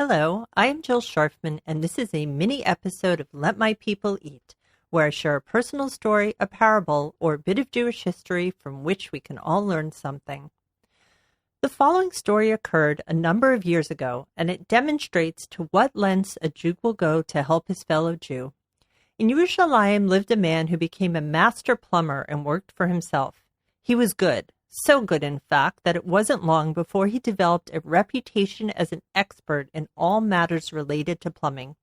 Hello, I am Jill Scharfman, and this is a mini episode of Let My People Eat, where I share a personal story, a parable, or a bit of Jewish history from which we can all learn something. The following story occurred a number of years ago, and it demonstrates to what lengths a Jew will go to help his fellow Jew. In Yerushalayim lived a man who became a master plumber and worked for himself. He was good. So good, in fact, that it wasn't long before he developed a reputation as an expert in all matters related to plumbing.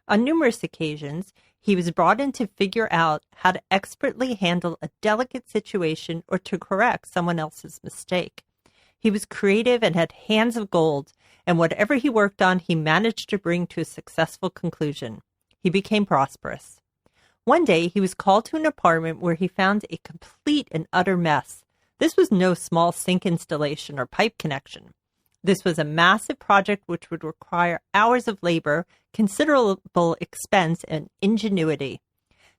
On numerous occasions, he was brought in to figure out how to expertly handle a delicate situation or to correct someone else's mistake. He was creative and had hands of gold, and whatever he worked on, he managed to bring to a successful conclusion. He became prosperous. One day, he was called to an apartment where he found a complete and utter mess. This was no small sink installation or pipe connection. This was a massive project which would require hours of labor, considerable expense, and ingenuity.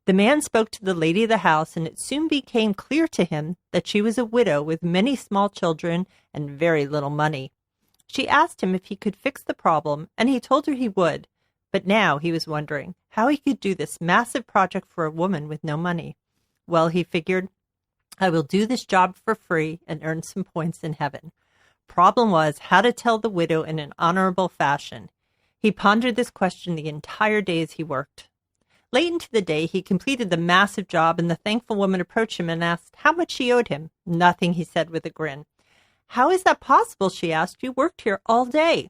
The man spoke to the lady of the house, and it soon became clear to him that she was a widow with many small children and very little money. She asked him if he could fix the problem, and he told her he would. But now he was wondering how he could do this massive project for a woman with no money. Well, he figured, I will do this job for free and earn some points in heaven. Problem was how to tell the widow in an honorable fashion. He pondered this question the entire day as he worked. Late into the day, he completed the massive job, and the thankful woman approached him and asked how much she owed him. Nothing, he said with a grin. How is that possible, she asked. You worked here all day.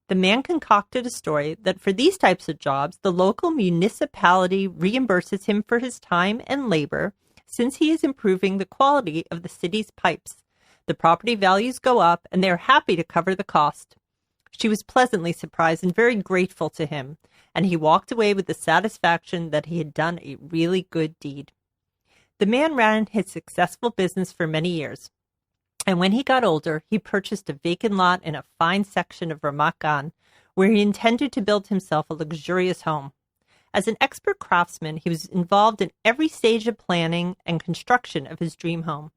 The man concocted a story that for these types of jobs, the local municipality reimburses him for his time and labor, since he is improving the quality of the city's pipes. The property values go up, and they are happy to cover the cost. She was pleasantly surprised and very grateful to him, and he walked away with the satisfaction that he had done a really good deed. The man ran his successful business for many years, and when he got older, he purchased a vacant lot in a fine section of Ramat Gan, where he intended to build himself a luxurious home. As an expert craftsman, he was involved in every stage of planning and construction of his dream home.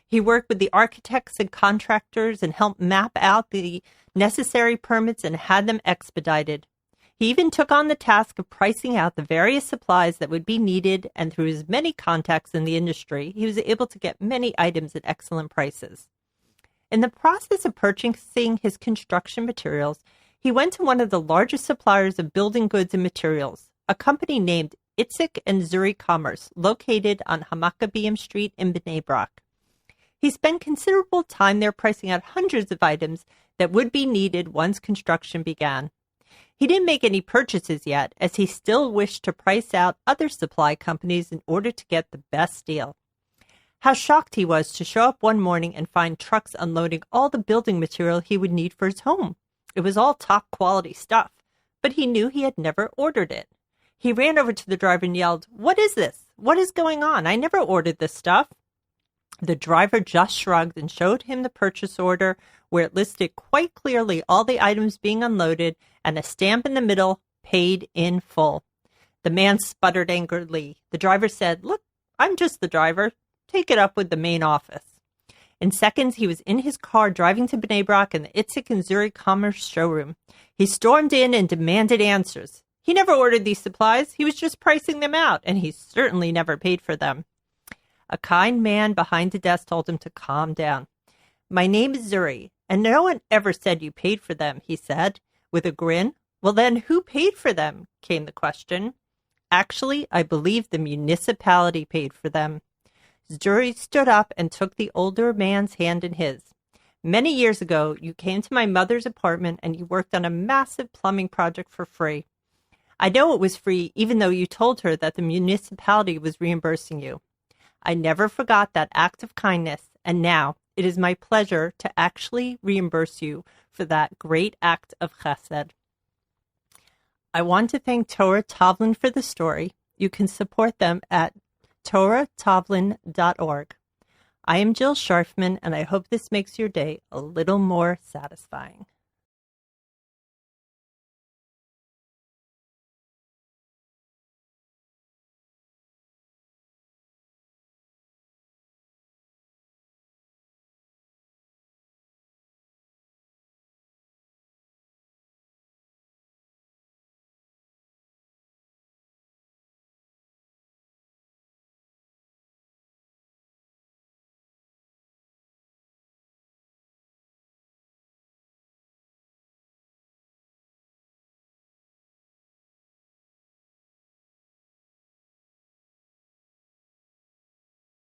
He worked with the architects and contractors and helped map out the necessary permits and had them expedited. He even took on the task of pricing out the various supplies that would be needed, and through his many contacts in the industry, he was able to get many items at excellent prices. In the process of purchasing his construction materials, he went to one of the largest suppliers of building goods and materials, a company named Itzik and Zuri Commerce, located on Hamakabim Street in Bnei Brak. He spent considerable time there pricing out hundreds of items that would be needed once construction began. He didn't make any purchases yet, as he still wished to price out other supply companies in order to get the best deal. How shocked he was to show up one morning and find trucks unloading all the building material he would need for his home. It was all top quality stuff, but he knew he had never ordered it. He ran over to the driver and yelled, "What is this? What is going on? I never ordered this stuff." The driver just shrugged and showed him the purchase order, where it listed quite clearly all the items being unloaded and a stamp in the middle, paid in full. The man sputtered angrily. The driver said, "Look, I'm just the driver. Take it up with the main office." In seconds, he was in his car driving to Bnei Brak in the Itzik and Zuri Commerce showroom. He stormed in and demanded answers. He never ordered these supplies. He was just pricing them out, and he certainly never paid for them. A kind man behind the desk told him to calm down. "My name is Zuri, and no one ever said you paid for them," he said, with a grin. "Well, then, who paid for them?" came the question. "Actually, I believe the municipality paid for them." Zuri stood up and took the older man's hand in his. "Many years ago, you came to my mother's apartment and you worked on a massive plumbing project for free. I know it was free, even though you told her that the municipality was reimbursing you. I never forgot that act of kindness, and now it is my pleasure to actually reimburse you for that great act of chesed." I want to thank Torah Tavlin for the story. You can support them at torahtavlin.org. I am Jill Scharfman, and I hope this makes your day a little more satisfying.